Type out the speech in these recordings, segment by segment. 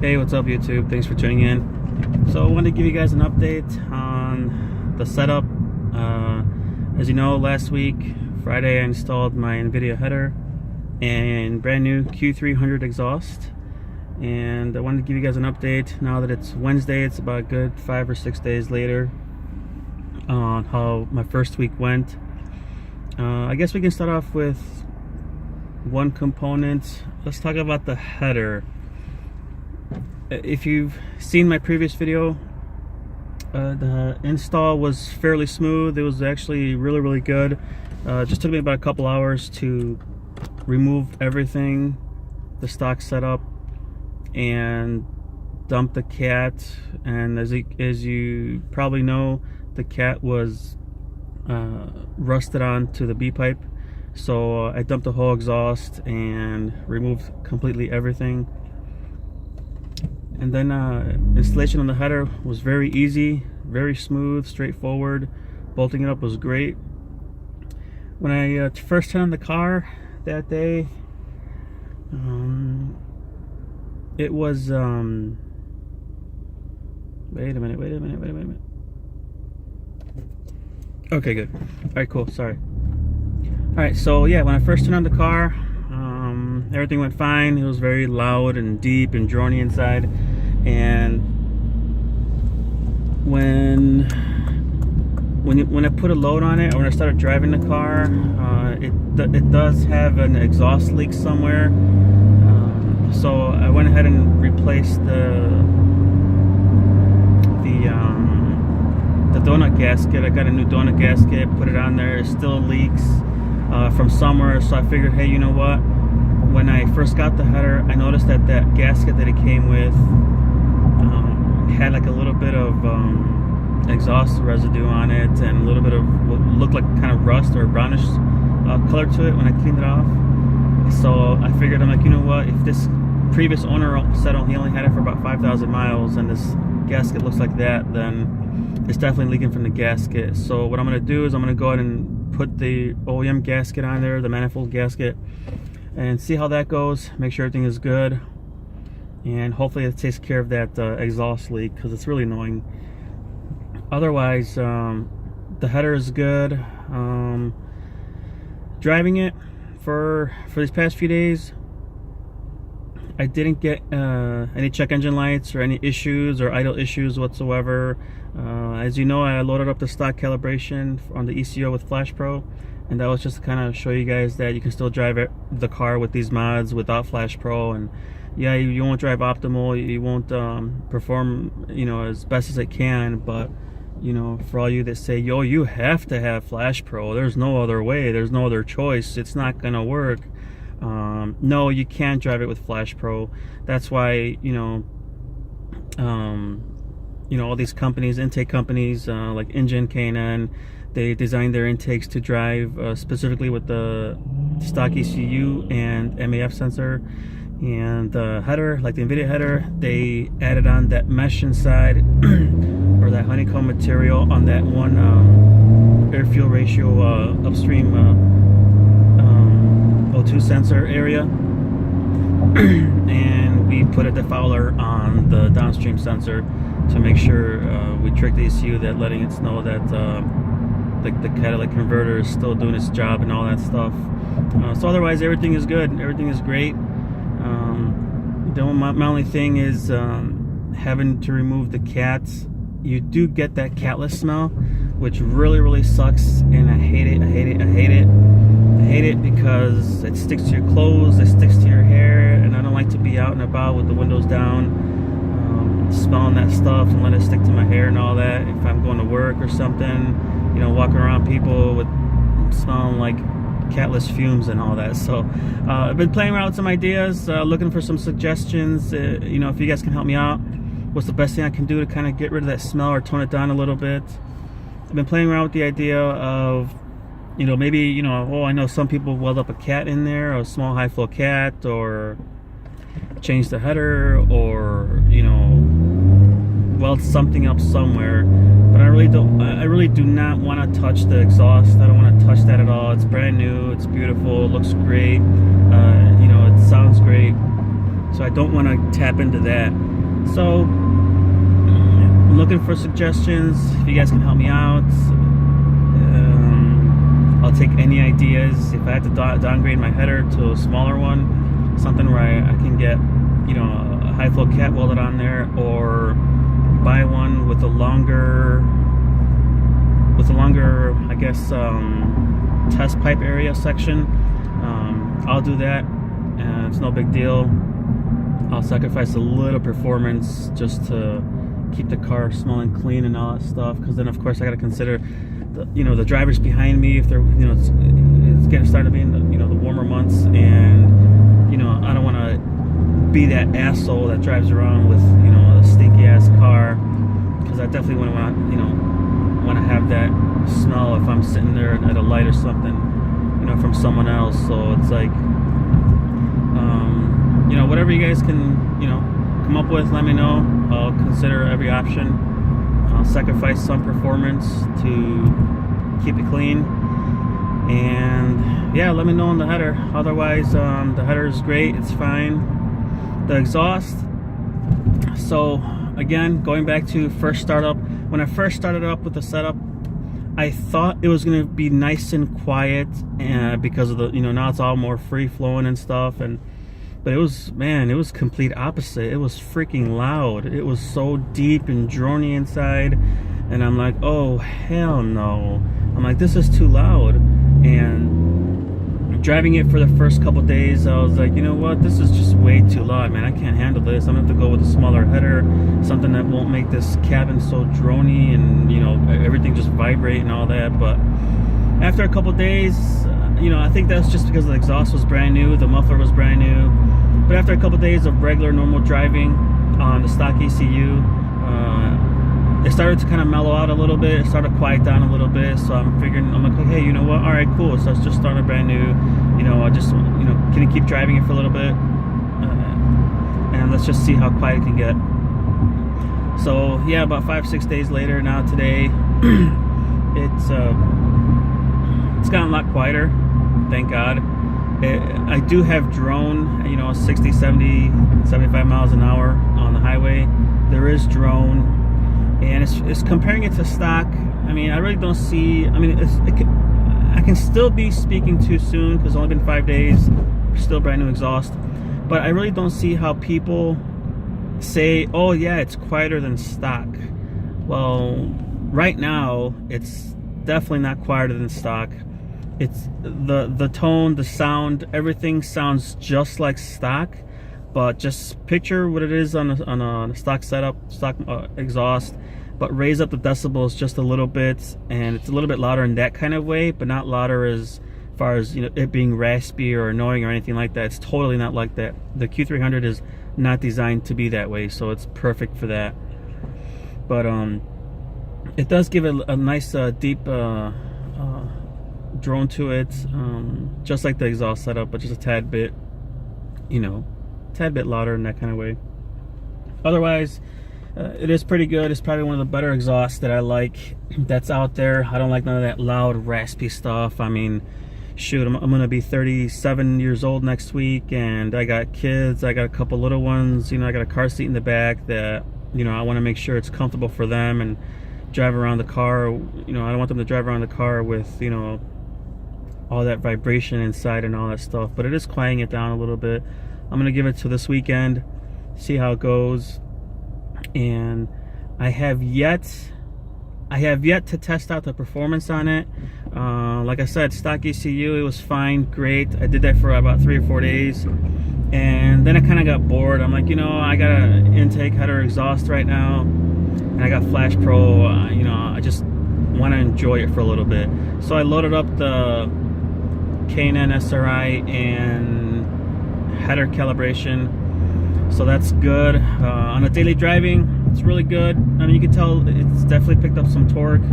Hey, what's up YouTube? Thanks for tuning in. So I wanted to give you guys an update on the setup. As you know, last week, Friday, I installed my NVIDIA header and brand new Q300 exhaust. And I wanted to give you guys an update now that it's Wednesday. It's about a good 5 or 6 days later on how my first week went. I guess we can start off with one component. Let's talk about the header. If you've seen my previous video, the install was fairly smooth. It was actually really good. Just took me about a couple hours to remove everything, the stock setup, and dump the cat. And as you probably know, the cat was rusted onto the B pipe, so I dumped the whole exhaust and removed completely everything. And then installation on the header was very easy, very smooth, straightforward. Bolting it up was great. When I first turned on the car that day, it was wait a minute. Okay, good. All right, cool. Sorry. All right, so yeah, when I first turned on the car, everything went fine. It was very loud and deep and drony inside. And when I put a load on it, or when I started driving the car, it does have an exhaust leak somewhere. So I went ahead and replaced the donut gasket. I got a new donut gasket, put it on there. It still leaks from somewhere. So I figured, hey, you know what? When I first got the header, I noticed that gasket that it came with had like a little bit of exhaust residue on it, and a little bit of what looked like kind of rust or brownish color to it when I cleaned it off. So I figured, I'm like, you know what, if this previous owner said he only had it for about 5,000 miles and this gasket looks like that, then it's definitely leaking from the gasket. So what I'm going to do is I'm going to go ahead and put the OEM gasket on there, the manifold gasket, and see how that goes. Make sure everything is good, and hopefully it takes care of that exhaust leak, because it's really annoying. Otherwise, the header is good. Driving it for these past few days, I didn't get any check engine lights or any issues or idle issues whatsoever. As you know, I loaded up the stock calibration on the ECO with Flash Pro, and that was just to kind of show you guys that you can still drive the car with these mods without Flash Pro. And yeah, you won't drive optimal, you won't perform, you know, as best as it can, but you know, for all you that say, yo, you have to have Flash Pro, there's no other way, there's no other choice, it's not gonna work. No, you can't drive it with Flash Pro. That's why, you know, all these companies, intake companies like Engine, K&N, they design their intakes to drive specifically with the stock ECU and MAF sensor. And the header, like the NVIDIA header, they added on that mesh inside or that honeycomb material on that one air fuel ratio upstream O2 sensor area. And we put a defouler on the downstream sensor to make sure we trick the ECU that letting it know that the catalytic converter is still doing its job and all that stuff. So otherwise everything is good, everything is great. My only thing is having to remove the cats. You do get that catless smell, which really sucks, and I hate it. I hate it because it sticks to your clothes, it sticks to your hair, and I don't like to be out and about with the windows down, smelling that stuff and let it stick to my hair and all that. If I'm going to work or something, you know, walking around people with smelling like catless fumes and all that. So I've been playing around with some ideas, looking for some suggestions. You know, if you guys can help me out, what's the best thing I can do to kind of get rid of that smell or tone it down a little bit. I've been playing around with the idea of, you know, maybe, you know, oh, I know some people weld up a cat in there, or a small high flow cat, or change the header, or, you know, weld something up somewhere. But I really do not want to touch the exhaust. I don't want to touch that at all. It's brand new, it's beautiful, it looks great, you know, it sounds great. So I don't want to tap into that. So I'm looking for suggestions. If you guys can help me out, I'll take any ideas. If I have to downgrade my header to a smaller one, something where I can get, you know, a high flow cat welded on there, or buy one with a longer, I guess, test pipe area section. I'll do that, and it's no big deal. I'll sacrifice a little performance just to keep the car smelling clean and all that stuff, because then of course I got to consider the, you know, the drivers behind me. If they're, you know, it's getting started to be in the, you know, the warmer months, and you know, I don't want to be that asshole that drives around with, you know, a stinky ass car, because I definitely want to, you know, want to have that smell if I'm sitting there at a light or something, you know, from someone else. So it's like, you know, whatever you guys can, you know, come up with, let me know. I'll consider every option. I'll sacrifice some performance to keep it clean. And yeah, let me know on the header. Otherwise, the header is great, it's fine. The exhaust, so again, going back to first startup, when I first started up with the setup, I thought it was going to be nice and quiet, and because of the, you know, now it's all more free flowing and stuff, but it was, man, it was complete opposite. It was freaking loud. It was so deep and drony inside, and I'm like, oh hell no. I'm like, this is too loud. And driving it for the first couple days, I was like, you know what, this is just way too loud, man. I can't handle this. I'm gonna have to go with a smaller header, something that won't make this cabin so drony and, you know, everything just vibrate and all that. But after a couple days, you know, I think that's just because the exhaust was brand new, the muffler was brand new. But after a couple days of regular normal driving on the stock ECU, it started to kind of mellow out a little bit. It started to quiet down a little bit. So I'm figuring, I'm like, hey, you know what? All right, cool. So let's just start a brand new. You know, I just, you know, can you keep driving it for a little bit, and let's just see how quiet it can get. So yeah, about 5-6 days later, now today, it's gotten a lot quieter. Thank God. I do have drone, you know, 60, 70, 75 miles an hour on the highway. There is drone. And it's comparing it to stock. I mean, I really don't see. I mean, I can still be speaking too soon because it's only been 5 days, still brand new exhaust. But I really don't see how people say, "Oh yeah, it's quieter than stock." Well, right now it's definitely not quieter than stock. It's the tone, the sound, everything sounds just like stock. But just picture what it is on a stock setup, stock exhaust, but raise up the decibels just a little bit, and it's a little bit louder in that kind of way, but not louder as far as, you know, it being raspy or annoying or anything like that. It's totally not like that. The Q300 is not designed to be that way, so it's perfect for that. But it does give it a nice deep drone to it, just like the exhaust setup, but just a tad bit, you know, tad bit louder in that kind of way. Otherwise, it is pretty good. It's probably one of the better exhausts that I like that's out there. I don't like none of that loud, raspy stuff. I mean, shoot, I'm gonna be 37 years old next week, and I got kids. I got a couple little ones. You know, I got a car seat in the back that, you know, I want to make sure it's comfortable for them and drive around the car. You know, I don't want them to drive around the car with, you know, all that vibration inside and all that stuff. But it is quieting it down a little bit. I'm gonna give it to this weekend, see how it goes. And I have yet to test out the performance on it. Like I said, stock ECU, it was fine, great. I did that for about 3 or 4 days, and then I kind of got bored. I'm like, you know, I got an intake header exhaust right now, and I got Flash Pro. You know, I just want to enjoy it for a little bit. So I loaded up the K&N SRI and header calibration. So that's good. On a daily driving, it's really good. I mean, you can tell it's definitely picked up some torque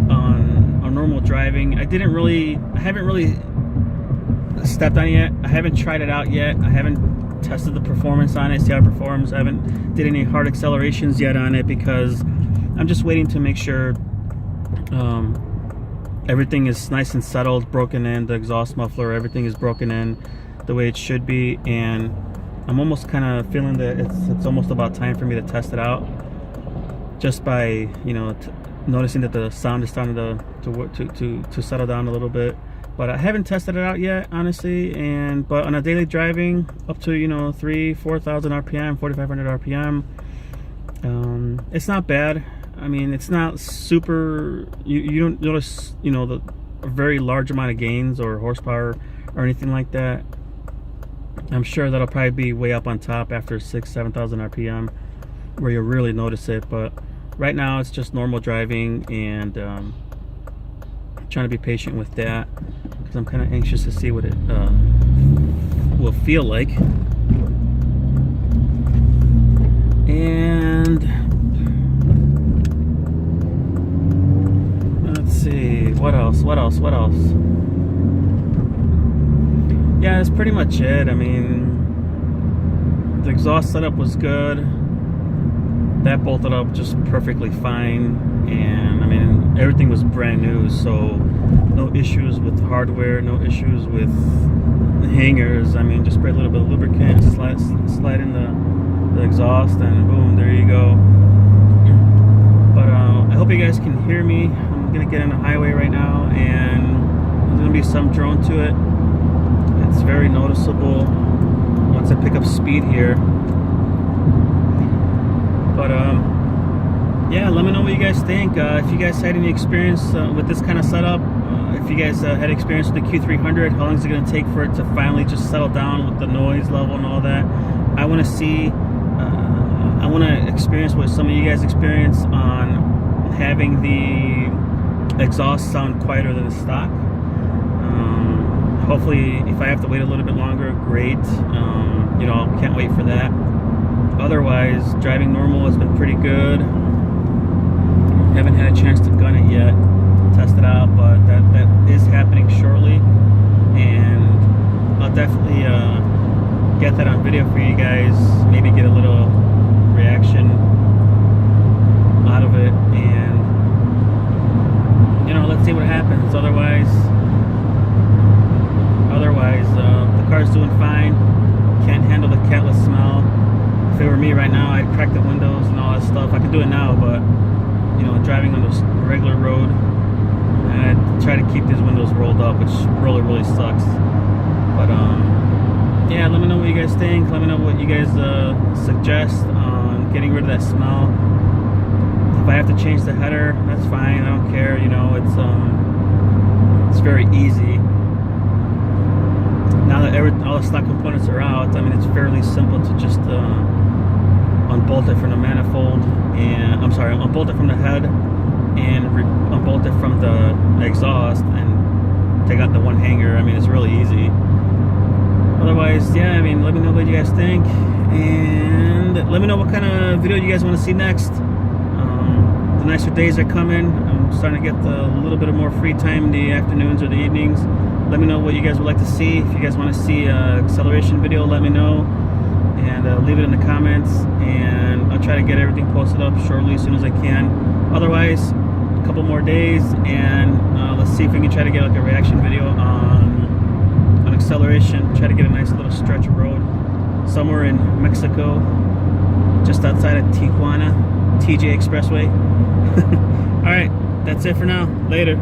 on normal driving. I haven't really stepped on it yet. I haven't tried it out yet. I haven't tested the performance on it, see how it performs. I haven't did any hard accelerations yet on it because I'm just waiting to make sure everything is nice and settled, broken in, the exhaust muffler, everything is broken in the way it should be, and I'm almost kind of feeling that it's almost about time for me to test it out, just by, you know, noticing that the sound is starting to settle down a little bit. But I haven't tested it out yet, honestly. But on a daily driving, up to, you know, 4,000 RPM, 4,500 RPM, it's not bad. I mean, it's not super. You don't notice, you know, a very large amount of gains or horsepower or anything like that. I'm sure that'll probably be way up on top after 7,000 RPM, where you'll really notice it. But right now, it's just normal driving, and trying to be patient with that, because I'm kind of anxious to see what it will feel like. And let's see, what else? Yeah, that's pretty much it. I mean, the exhaust setup was good. That bolted up just perfectly fine, and I mean, everything was brand new, so no issues with hardware, no issues with hangers. I mean, just spray a little bit of lubricant, slide in the exhaust, and boom, there you go. But I hope you guys can hear me. I'm gonna get on the highway right now, and there's gonna be some drone to it. It's very noticeable once I pick up speed here. But yeah, let me know what you guys think. If you guys had any experience with this kind of setup, if you guys had experience with the Q300, how long is it going to take for it to finally just settle down with the noise level and all that? I want to see, I want to experience what some of you guys experience on having the exhaust sound quieter than the stock. Hopefully, if I have to wait a little bit longer, great. You know, can't wait for that. Otherwise, driving normal has been pretty good. Haven't had a chance to gun it yet, test it out, but that is happening shortly, and I'll definitely get that on video for you guys. Maybe get a little reaction out of it, and you know, let's see what happens. Otherwise, the car's doing fine. Can't handle the catless smell. If it were me right now, I'd crack the windows and all that stuff. I could do it now, but you know, driving on the regular road, I'd try to keep these windows rolled up, which really sucks. But yeah, let me know what you guys think. Let me know what you guys suggest on getting rid of that smell. If I have to change the header, that's fine. I don't care. You know, it's very easy. Now that all the stock components are out, I mean, it's fairly simple to just unbolt it from the manifold, and unbolt it from the head, and unbolt it from the exhaust, and take out the one hanger. I mean, it's really easy. Otherwise, yeah, I mean, let me know what you guys think, and let me know what kind of video you guys want to see next. The nicer days are coming. I'm starting to get a little bit of more free time in the afternoons or the evenings. Let me know what you guys would like to see. If you guys want to see an acceleration video, let me know, and leave it in the comments, and I'll try to get everything posted up shortly as soon as I can. Otherwise, a couple more days, and let's see if we can try to get like a reaction video on acceleration. Try to get a nice little stretch of road somewhere in Mexico, just outside of Tijuana, TJ Expressway. All right, that's it for now. Later.